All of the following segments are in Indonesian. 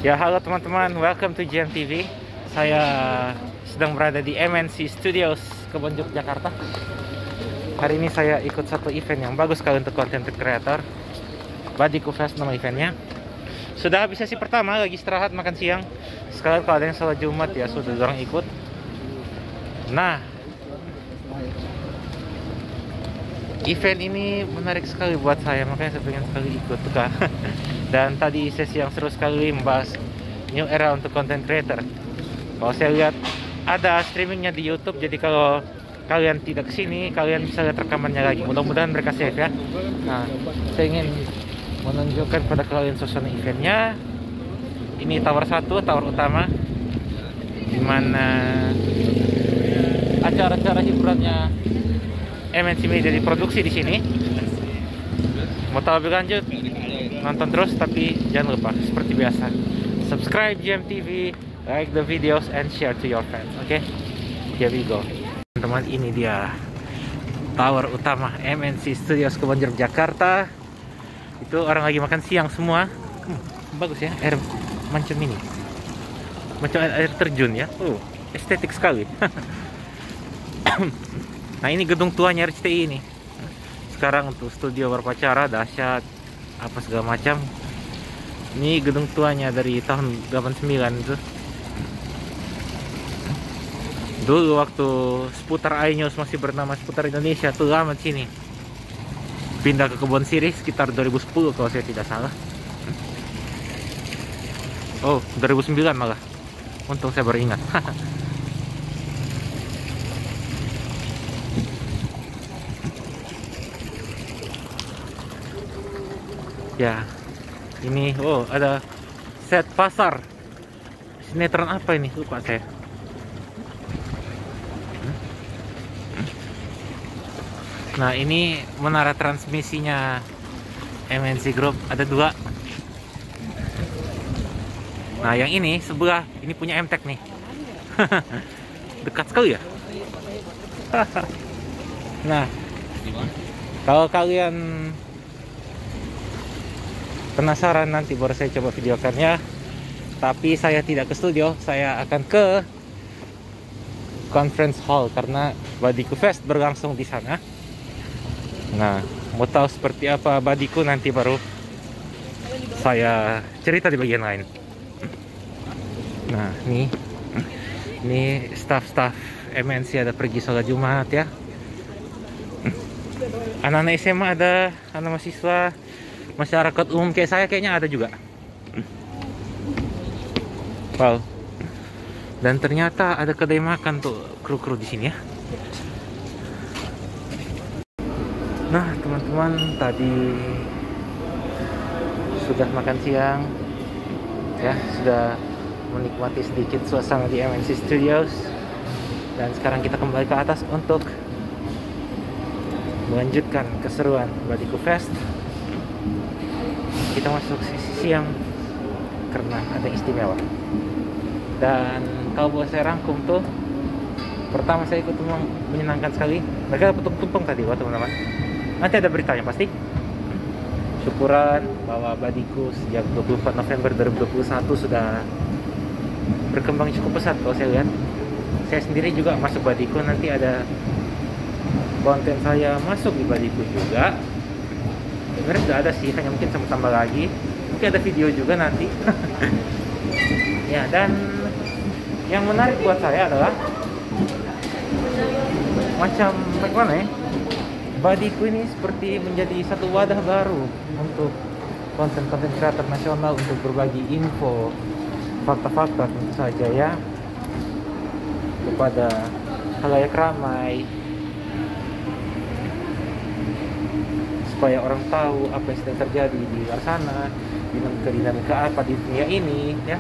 Ya, halo teman-teman, welcome to GMTV. Saya sedang berada di MNC Studios, Kebonjeruk, Jakarta. Hari ini saya ikut satu event yang bagus sekali untuk content creator. Badiku Fest nama eventnya. Sudah habis sesi pertama, lagi istirahat makan siang. Sekarang kalau ada yang sholat Jumat ya sudah orang ikut. Nah, event ini menarik sekali buat saya, makanya saya pengen sekali ikut kan. Dan tadi sesi yang seru sekali membahas new era untuk content creator. Kalau saya lihat ada streamingnya di YouTube, jadi kalau kalian tidak kesini, kalian bisa lihat rekamannya lagi. Mudah-mudahan mereka save ya. Nah, saya ingin menunjukkan pada kalian suasana eventnya. Ini tower 1, tower utama, dimana acara-acara hiburannya MNC Media diproduksi di sini. Mau tahu lebih lanjut, nonton terus, tapi jangan lupa seperti biasa subscribe GMTV, like the videos and share to your friends. Oke, here we go. Teman-teman, ini dia tower utama MNC Studios Kebonjeruk, Jakarta. Itu orang lagi makan siang semua. Bagus ya, air macam ini, macam air terjun ya. Estetik sekali. Nah, ini gedung tuanya RCTI ini. Sekarang untuk studio berpacara dahsyat apa segala macam. Ini gedung tuanya dari tahun 89 itu. Dulu waktu Seputar iNews masih bernama Seputar Indonesia tuh lama sini. Pindah ke Kebon Sirih sekitar 2010 kalau saya tidak salah. Oh, 2009 malah. Untung saya baru ingat. Ya, ini ada set pasar. Sinetron apa ini? Lupa saya. Nah, ini menara transmisinya MNC Group, ada 2. Nah, yang ini sebelah, ini punya MTech nih. Dekat sekali ya. Nah, kalau kalian penasaran, nanti baru saya coba videokannya. Tapi saya tidak ke studio, saya akan ke conference hall karena Badiku Fest berlangsung di sana. Nah, mau tahu seperti apa Badiku, nanti baru saya cerita di bagian lain. Nah, ini staff-staff MNC ada pergi sholat Jumat ya. Anak-anak SMA ada, anak mahasiswa, masyarakat umum kayak saya kayaknya ada juga. Wow. Dan ternyata ada kedai makan tuh kru-kru di sini ya. Nah, teman-teman, tadi sudah makan siang ya, sudah menikmati sedikit suasana di MNC Studios, dan sekarang kita kembali ke atas untuk melanjutkan keseruan Badiku Fest. Kita masuk sesi siang karena ada yang istimewa. Dan kalau boleh saya rangkum tuh, pertama saya ikut menyenangkan sekali. Mereka dapat tumpeng tadi teman-teman. Nanti ada beritanya pasti. Syukuran bahwa Badiku sejak 24 November 2021 sudah berkembang cukup pesat kalau saya lihat. Saya sendiri juga masuk Badiku, nanti ada konten saya masuk di Badiku juga. Sebenarnya sudah ada sih, hanya mungkin sama tambah lagi. Mungkin ada video juga nanti. Ya, dan yang menarik buat saya adalah macam bagaimana ya, Badiku ini seperti menjadi satu wadah baru untuk konten-konten kreator nasional untuk berbagi info, fakta-fakta tentu saja ya, kepada khalayak ramai, supaya orang tahu apa yang sedang terjadi di luar sana, dinamika apa di dunia ini ya.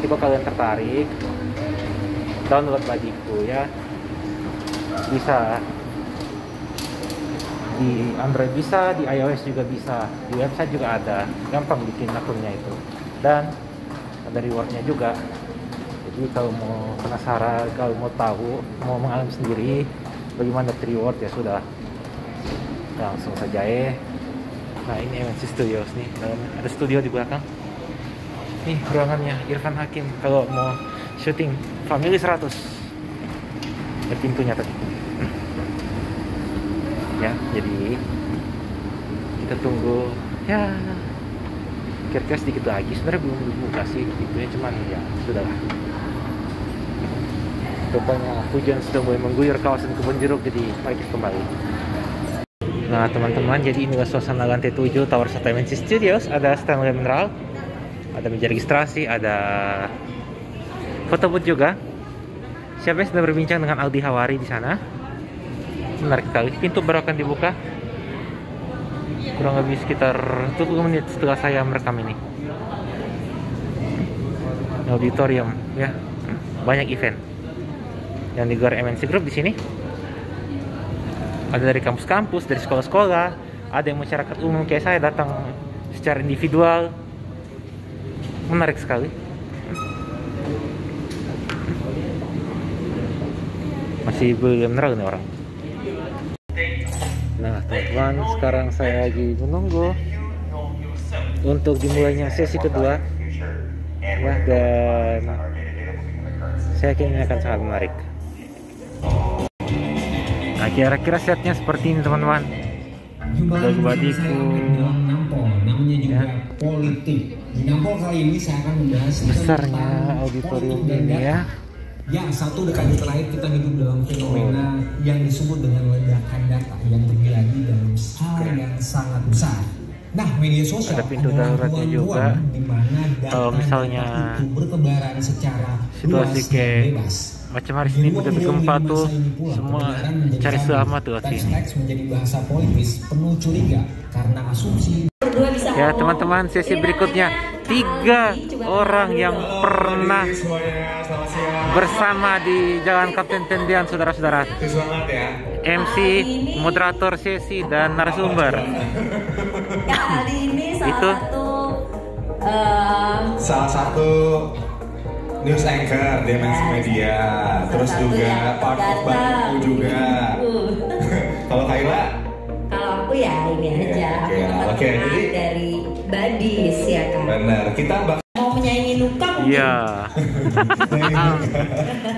Jika kalian tertarik, download Badiku ya. Bisa di Android, bisa di iOS juga bisa, di website juga ada, gampang bikin akunnya itu, dan ada rewardnya juga. Jadi kalau mau penasaran, kalau mau tahu, mau mengalami sendiri bagaimana reward, ya sudah, langsung saja ya. Nah, ini MNC Studios nih, dan ada studio di belakang. Nih ruangannya Irfan Hakim kalau mau syuting Family 100. Ya pintunya tadi. Ya, jadi kita tunggu ya kira-kira sedikit lagi. Sebenarnya belum dibuka sih pintunya, cuman ya sudahlah. Rupanya hujan sudah mulai mengguyur kawasan Kebun Jeruk, jadi mari kita kembali. Nah teman-teman, jadi inilah suasana lantai 7 Tower Dimensi Studios. Ada stand mineral, ada meja registrasi, ada foto booth juga. Siapa yang sedang berbincang dengan Aldi Hawari di sana. Menarik sekali. Pintu baru akan dibuka kurang lebih sekitar 20 menit setelah saya merekam ini. Auditorium ya, banyak event yang digelar MNC Group di sini. Ada dari kampus-kampus, dari sekolah-sekolah, ada yang masyarakat umum kayak saya datang secara individual. Menarik sekali. Masih belum menerang nih orang. Nah teman-teman, sekarang saya lagi menunggu untuk dimulainya sesi kedua ya, dan saya yakin ini akan sangat menarik. Nah kira-kira setnya seperti ini teman-teman. Lagu badiku namanya juga ya. Politik. Di Nampol kali ini saya akan membahas besarnya auditorium ini ya. Yang satu dekade terakhir kita hidup dalam fenomena yang disebut dengan ledakan data yang terjadi dalam skala yang sangat besar. Nah, media sosial ada pintu daruratnya juga. Di mana kalau misalnya itu bertebaran secara situasi luas kayak bebas. Macam hari Senin udah bergempa tuh, semua cari selamat tuh hati ini. Menjadi bahasa politis penuh curiga karena asumsi. Ya teman-teman, sesi berikutnya 3 orang yang pernah bersama di Jalan Kapten Tendian, saudara-saudara. MC, moderator sesi, dan narasumber. Kali ini itu salah satu news anchor di MNC Media, terus juga part of Badiku juga. Kalau Kaila? Kalau aku ya ini aja. Oke, jadi dari Badis ya kan. Benar, kita mau menyaingi Nuka mungkin. Iya.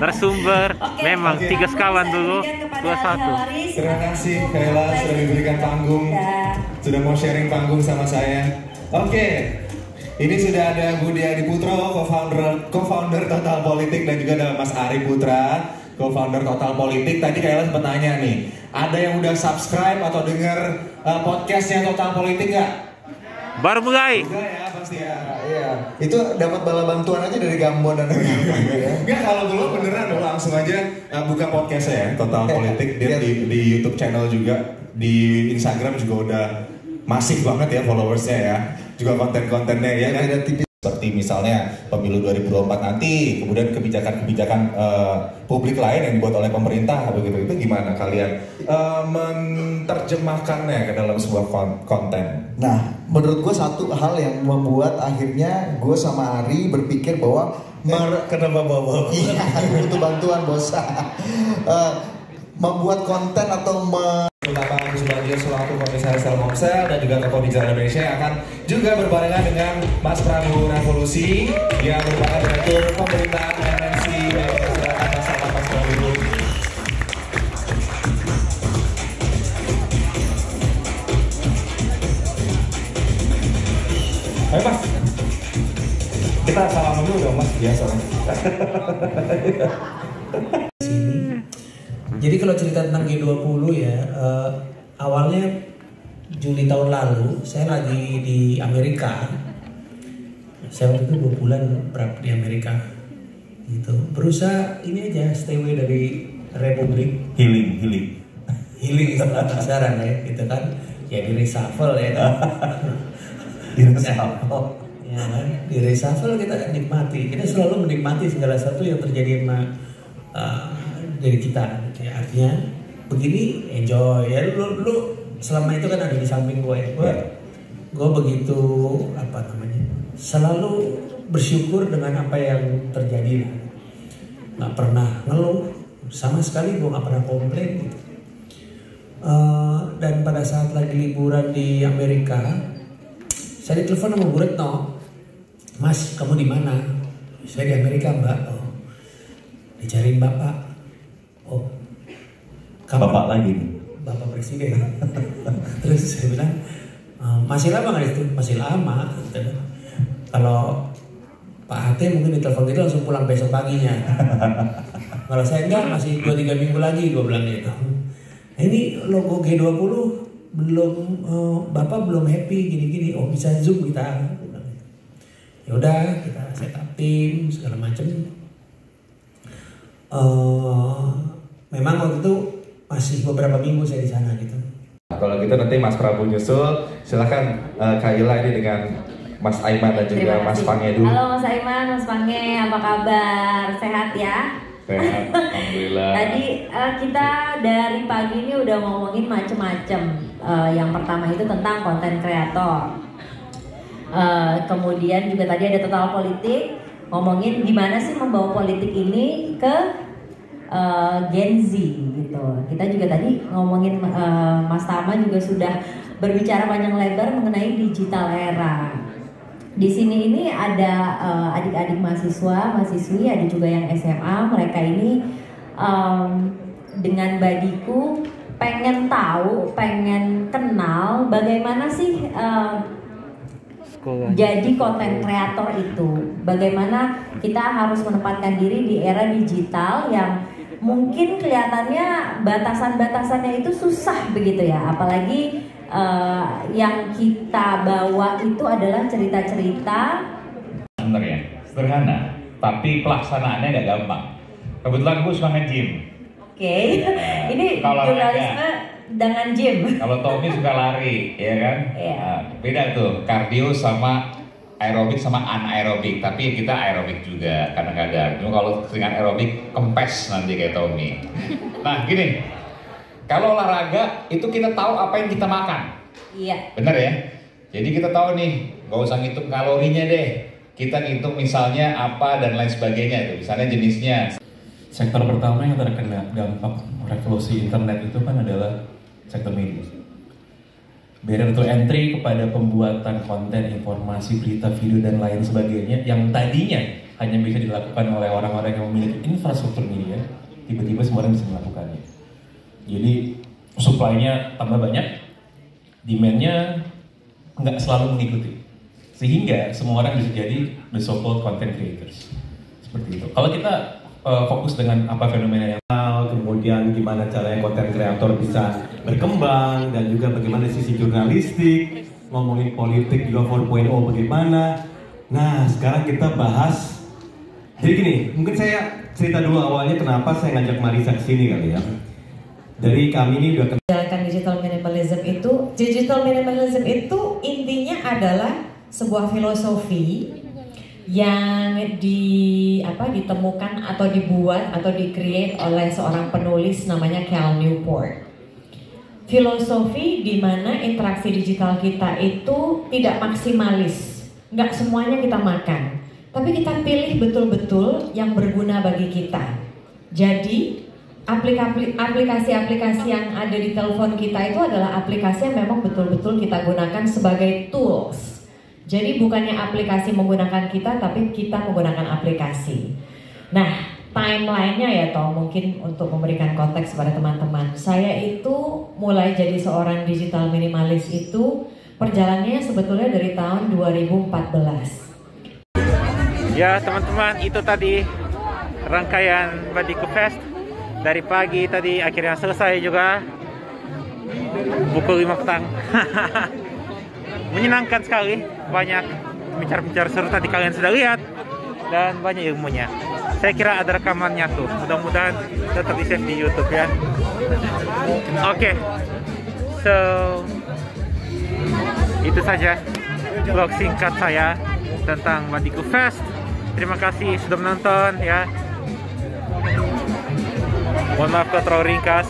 Narasumber memang 3 sekawan dulu, 21. Terima kasih Kaila sudah diberikan panggung, sudah mau sharing panggung sama saya. Oke. Ini sudah ada Budi Adiputro, co-founder Total Politik, dan juga ada Mas Ari Putra, co-founder Total Politik. Tadi Kaila sempat nanya nih, ada yang udah subscribe atau denger podcastnya Total Politik nggak? Baru mulai. Enggak ya, pasti ya. Iya, itu dapat bala bantuan aja dari Gambon dan Enggak, kalau dulu beneran langsung aja buka podcastnya ya, Total Politik. Dia di YouTube channel juga, di Instagram juga udah masif banget ya followersnya ya. Juga konten-kontennya ya kan, seperti misalnya pemilu 2024 nanti, kemudian kebijakan-kebijakan publik lain yang dibuat oleh pemerintah begitu. Itu gimana kalian menerjemahkannya ke dalam sebuah konten? Nah, menurut gue satu hal yang membuat akhirnya gue sama Ari berpikir bahwa Kenapa bawa? iya, butuh bantuan bos. Membuat konten atau Pertama Agus Bagio selaku Komisaris Telkomsel dan juga Tokoh Digital Indonesia yang akan juga berbarengan dengan Mas Prabowo Revolusi yang merupakan Direktur Pemerintahan MNC. Silakan bersama Mas Prabowo. Ayo Mas, kita salam dulu dong Mas, biasa. Jadi kalau cerita tentang G20 ya, awalnya Juli tahun lalu saya lagi di Amerika. Saya waktu itu 2 bulan berapa di Amerika gitu. Berusaha ini aja stay away dari Republik. Healing. Healing itu penasaran ya gitu kan. Ya di reshuffle ya kan. Ya kan, di reshuffle kita nikmati. Kita selalu menikmati segala sesuatu yang terjadi sama dari kita. Ya, artinya begini enjoy ya, lu selama itu kan ada di samping gue ya. Gue begitu apa namanya, selalu bersyukur dengan apa yang terjadi, nggak pernah ngeluh sama sekali, gue nggak pernah komplain gitu. Dan pada saat lagi liburan di Amerika, saya ditelepon sama Bu Retno. Mas, kamu di mana? Saya di Amerika, Mbak. Oh, dicariin Bapak. Oh, kamu Bapak lagi nih. Bapak Presiden. Terus saya bilang, masih lama nggak itu? Masih lama. Kalau Pak Hate mungkin ditelepon gitu langsung pulang besok paginya. Kalau saya enggak, masih 2-3 minggu lagi, gue bilang gitu. Ini logo G20 belum, Bapak belum happy gini-gini. Oh, bisa Zoom kita. Ya udah, kita set up tim segala macam. Memang waktu itu masih beberapa minggu saya di sana gitu. Kalau gitu nanti Mas Prabu nyusul, silakan Kak Ila ini dengan Mas Aiman dan juga Mas Pange dulu. Halo Mas Aiman, Mas Pange, apa kabar? Sehat ya? Sehat, alhamdulillah. Tadi kita dari pagi ini udah ngomongin macem-macem. Yang pertama itu tentang konten kreator. Kemudian juga tadi ada total politik, ngomongin gimana sih membawa politik ini ke Gen Z gitu. Kita juga tadi ngomongin Mas Tama juga sudah berbicara panjang lebar mengenai digital era. Di sini ini ada adik-adik mahasiswa, mahasiswi, ada juga yang SMA. Mereka ini dengan Badiku pengen tahu, pengen kenal bagaimana sih jadi konten kreator itu. Bagaimana kita harus menempatkan diri di era digital yang mungkin kelihatannya batasan-batasannya itu susah begitu ya. Apalagi yang kita bawa itu adalah cerita-cerita sebenarnya sederhana, tapi pelaksanaannya nggak gampang. Kebetulan gue suka nge-gym. Oke. Ini kalau jurnalisme dengan gym. Kalau Tommy suka lari, ya kan? Iya. Nah, beda tuh, kardio sama aerobik sama anaerobik. Tapi kita aerobik juga kadang-kadang. Cuma kalau dengan aerobik kempes nanti kayak Tommy. Nah gini, kalau olahraga itu kita tahu apa yang kita makan. Iya. Bener ya? Jadi kita tahu nih, gak usah ngitung kalorinya deh. Kita ngitung misalnya apa dan lain sebagainya tuh. Misalnya jenisnya. Sektor pertama yang terkena dampak revolusi internet itu kan adalah sektor media. Barrier to entry kepada pembuatan konten, informasi, berita, video, dan lain sebagainya yang tadinya hanya bisa dilakukan oleh orang-orang yang memiliki infrastruktur media, tiba-tiba semua orang bisa melakukannya. Jadi supply-nya tambah banyak, demand-nya nggak selalu mengikuti. Sehingga semua orang bisa jadi the so-called content creators. Seperti itu. Kalau kita fokus dengan apa fenomena yang kemudian gimana caranya konten kreator bisa berkembang, dan juga bagaimana sisi jurnalistik, ngomongin politik juga 4.0 bagaimana. Nah sekarang kita bahas, jadi gini, mungkin saya cerita dulu awalnya kenapa saya ngajak Marisa kesini kali ya. Dari kami ini udah menjalankan digital minimalism itu intinya adalah sebuah filosofi yang ditemukan atau dibuat atau di-create oleh seorang penulis namanya Cal Newport. Filosofi di mana interaksi digital kita itu tidak maksimalis, nggak semuanya kita makan, tapi kita pilih betul-betul yang berguna bagi kita. Jadi aplikasi-aplikasi yang ada di telepon kita itu adalah aplikasi yang memang betul-betul kita gunakan sebagai tools. Jadi bukannya aplikasi menggunakan kita, tapi kita menggunakan aplikasi. Nah, timeline-nya ya toh mungkin untuk memberikan konteks kepada teman-teman. Saya itu mulai jadi seorang digital minimalis itu perjalanannya sebetulnya dari tahun 2014. Ya teman-teman, itu tadi rangkaian Badiku Fest. Dari pagi tadi akhirnya selesai juga. Pukul 5 petang. Menyenangkan sekali, banyak bicara-bicara seru tadi kalian sudah lihat, dan banyak ilmunya. Saya kira ada rekamannya tuh, mudah-mudahan tetap di-save di YouTube ya. Oke, so itu saja vlog singkat saya tentang Badiku Fest. Terima kasih sudah menonton ya. Mohon maaf kalau terlalu ringkas.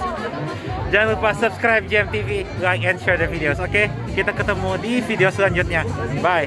Jangan lupa subscribe GMTV, like and share the videos. Oke, kita ketemu di video selanjutnya. Bye.